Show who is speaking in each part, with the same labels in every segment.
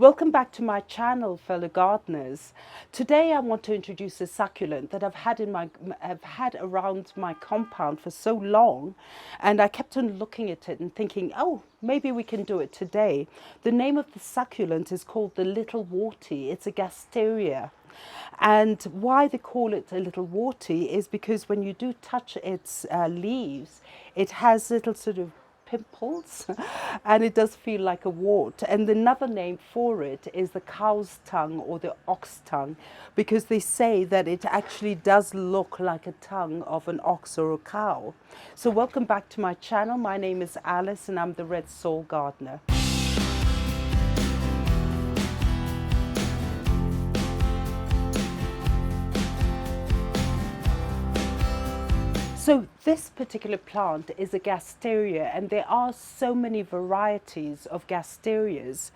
Speaker 1: Welcome back to my channel, fellow gardeners. Today I want to introduce a succulent that I've had around my compound for so long, and I kept on looking at it and thinking, oh, maybe we can do it today. The name of the succulent is called the Little Warty. It's a Gasteria. And why they call it a little warty is because when you do touch its leaves, it has little sort of pimples and it does feel like a wart. And another name for it is the cow's tongue or the ox tongue, because they say that it actually does look like a tongue of an ox or a cow. So welcome back to my channel. My name is Alice and I'm the Red Soul Gardener. So this particular plant is a Gasteria, and there are so many varieties of Gasterias,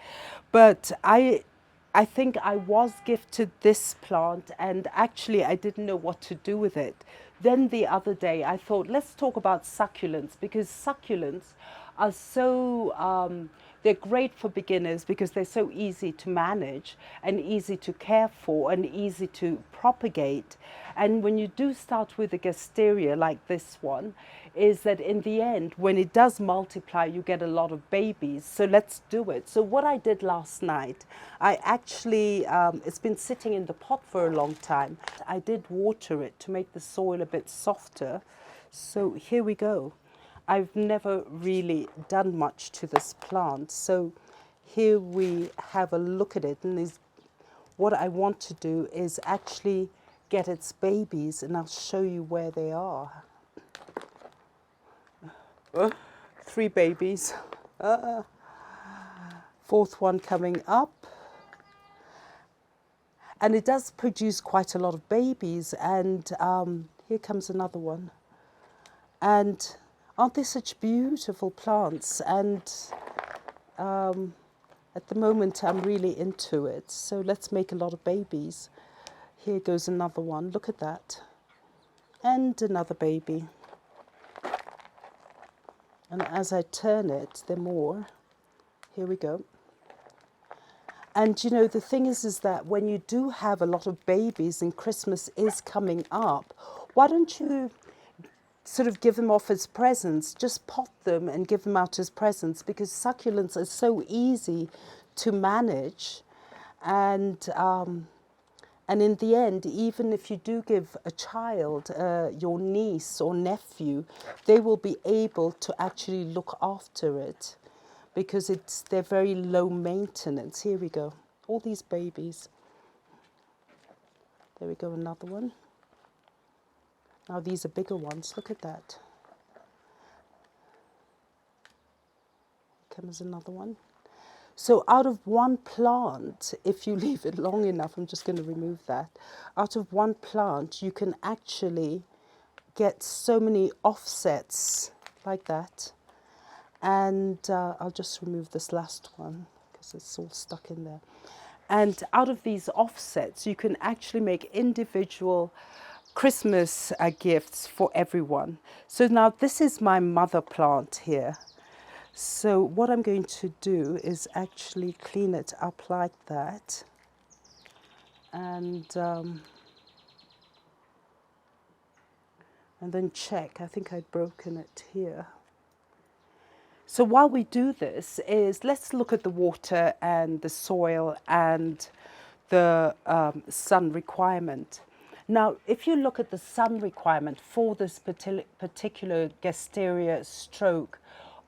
Speaker 1: but I think I was gifted this plant and actually I didn't know what to do with it. Then the other day I thought, let's talk about succulents, because succulents are so they're great for beginners because they're so easy to manage and easy to care for and easy to propagate. And when you do start with a Gasteria like this one, is that in the end, when it does multiply, you get a lot of babies. So let's do it. So what I did last night, I actually, it's been sitting in the pot for a long time. I did water it to make the soil a bit softer. So here we go. I've never really done much to this plant. So here we have a look at it. And what I want to do is actually get its babies, and I'll show you where they are. 3 babies. Fourth one coming up. And it does produce quite a lot of babies. And here comes another one. And aren't they such beautiful plants? And at the moment I'm really into it. So let's make a lot of babies. Here goes another one. Look at that. And another baby. And as I turn it, there are more. Here we go. And you know, the thing is that when you do have a lot of babies and Christmas is coming up, why don't you sort of give them off as presents? Just pot them and give them out as presents, because succulents are so easy to manage. And in the end, even if you do give a child, your niece or nephew, they will be able to actually look after it, because they're very low maintenance. Here we go. All these babies. There we go, another one. Now these are bigger ones. Look at that. Here comes another one. So out of one plant, if you leave it long enough, I'm just going to remove that. Out of one plant, you can actually get so many offsets like that. And I'll just remove this last one because it's all stuck in there. And out of these offsets, you can actually make individual Christmas gifts for everyone. So now this is my mother plant here. So what I'm going to do is actually clean it up like that. And then check. I think I'd broken it here. So while we do this, let's look at the water and the soil and the sun requirement. Now, if you look at the sun requirement for this particular Gasteria stroke,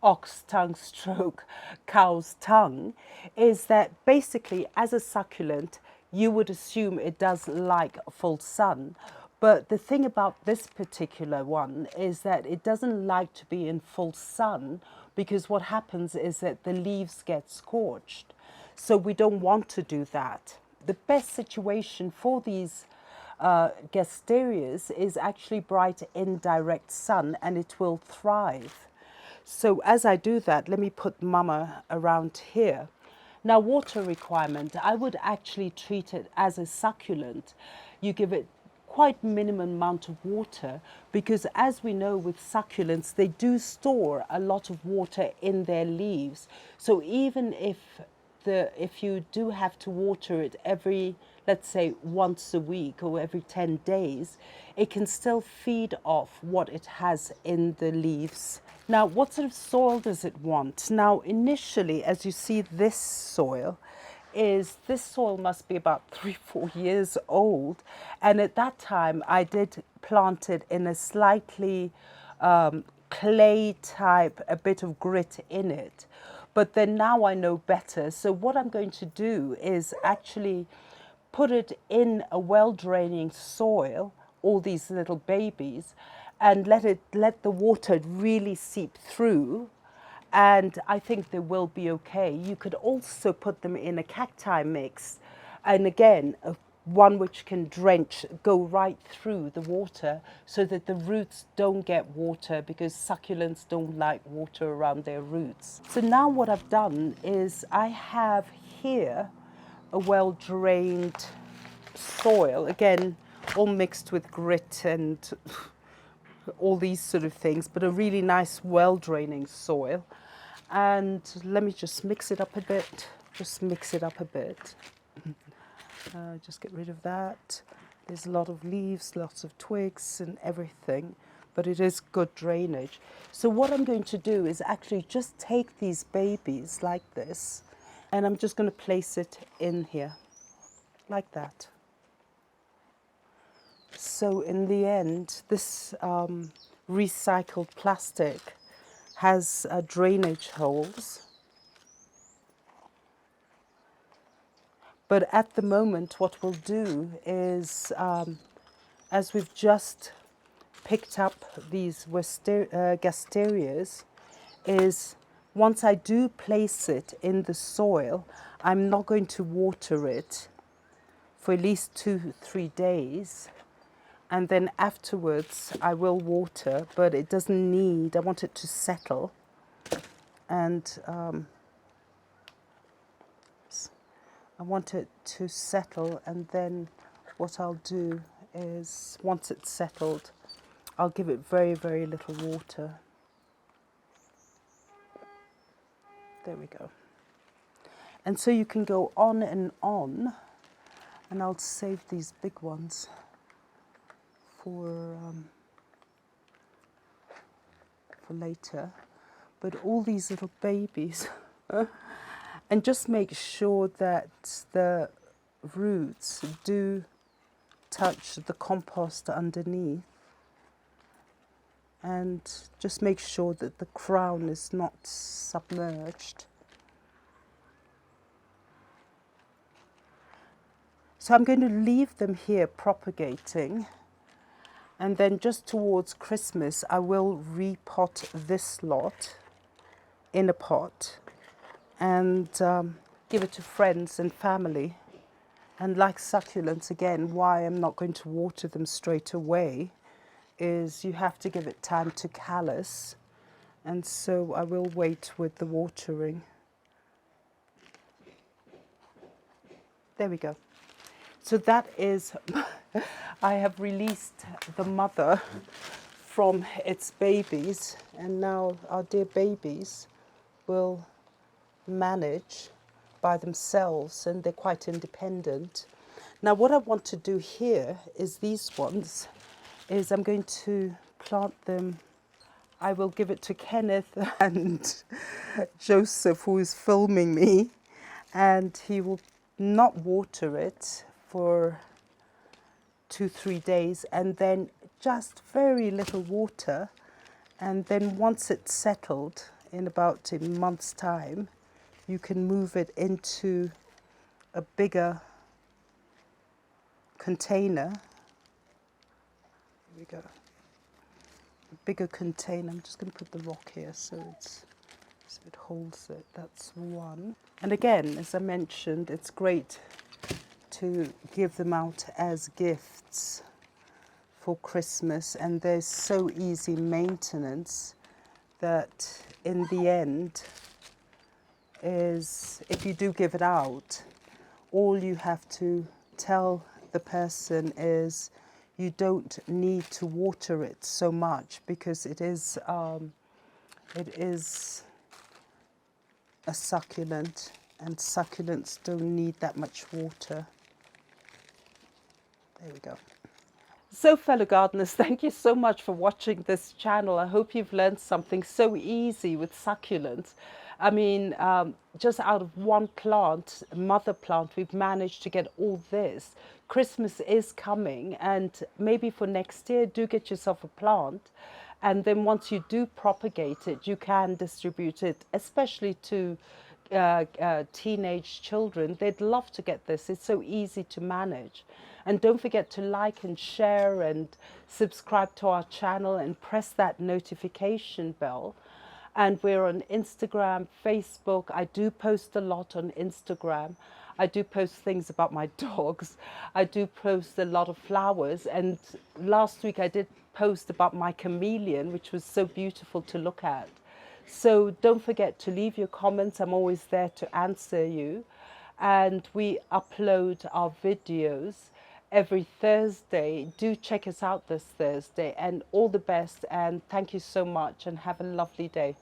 Speaker 1: ox tongue stroke, cow's tongue, is that basically as a succulent, you would assume it does like full sun. But the thing about this particular one is that it doesn't like to be in full sun, because what happens is that the leaves get scorched. So we don't want to do that. The best situation for these Gasterias is actually bright indirect sun, and it will thrive. So as I do that, let me put Mama around here. Now, water requirement, I would actually treat it as a succulent. You give it quite minimum amount of water, because as we know with succulents, they do store a lot of water in their leaves. So even if if you do have to water it every, let's say, once a week or every 10 days, it can still feed off what it has in the leaves. Now, what sort of soil does it want? Now, initially, as you see, this soil must be about 3-4 years old. And at that time, I did plant it in a slightly clay type, a bit of grit in it. But then now I know better. So what I'm going to do is actually put it in a well-draining soil, all these little babies, and let the water really seep through. And I think they will be okay. You could also put them in a cacti mix. And again, one which can go right through the water so that the roots don't get water, because succulents don't like water around their roots. So now what I've done is I have here a well-drained soil, again, all mixed with grit and all these sort of things, but a really nice well-draining soil. And let me just mix it up a bit, just get rid of that. There's a lot of leaves, lots of twigs and everything, but it is good drainage. So what I'm going to do is actually just take these babies like this, and I'm just going to place it in here, like that. So in the end, this recycled plastic has drainage holes. But at the moment, what we'll do is, as we've just picked up these Gasterias, is once I do place it in the soil, I'm not going to water it for at least 2-3 days. And then afterwards, I will water, but it doesn't need, I want it to settle. And I want it to settle, and then what I'll do is, once it's settled, I'll give it very, very little water. There we go. And so you can go on, and I'll save these big ones for later. But all these little babies, and just make sure that the roots do touch the compost underneath, and just make sure that the crown is not submerged. So I'm going to leave them here propagating, and then just towards Christmas I will repot this lot in a pot and give it to friends and family. And like succulents, again, why I'm not going to water them straight away is you have to give it time to callus, and so I will wait with the watering. There we go. So that is, I have released the mother from its babies, and now our dear babies will manage by themselves, and they're quite independent. Now what I want to do here is these ones, is I'm going to plant them. I will give it to Kenneth and Joseph, who is filming me, and he will not water it for 2-3 days, and then just very little water, and then once it's settled in about a month's time, you can move it into a bigger container. Here we go. A bigger container. I'm just going to put the rock here so it holds it. That's one. And again, as I mentioned, it's great to give them out as gifts for Christmas, and they're so easy maintenance that in the end is, if you do give it out, all you have to tell the person is you don't need to water it so much, because it is a succulent, And succulents don't need that much water. There we go. So fellow gardeners, thank you so much for watching this channel. I hope you've learned something so easy with succulents. I mean, just out of one plant, mother plant, we've managed to get all this. Christmas is coming, and maybe for next year, do get yourself a plant. And then once you do propagate it, you can distribute it, especially to teenage children. They'd love to get this. It's so easy to manage. And don't forget to like and share and subscribe to our channel and press that notification bell. And we're on Instagram, Facebook. I do post a lot on Instagram. I do post things about my dogs. I do post a lot of flowers. And last week I did post about my chameleon, which was so beautiful to look at. So don't forget to leave your comments. I'm always there to answer you. And we upload our videos every Thursday. Do check us out this Thursday, and all the best, and thank you so much, and have a lovely day.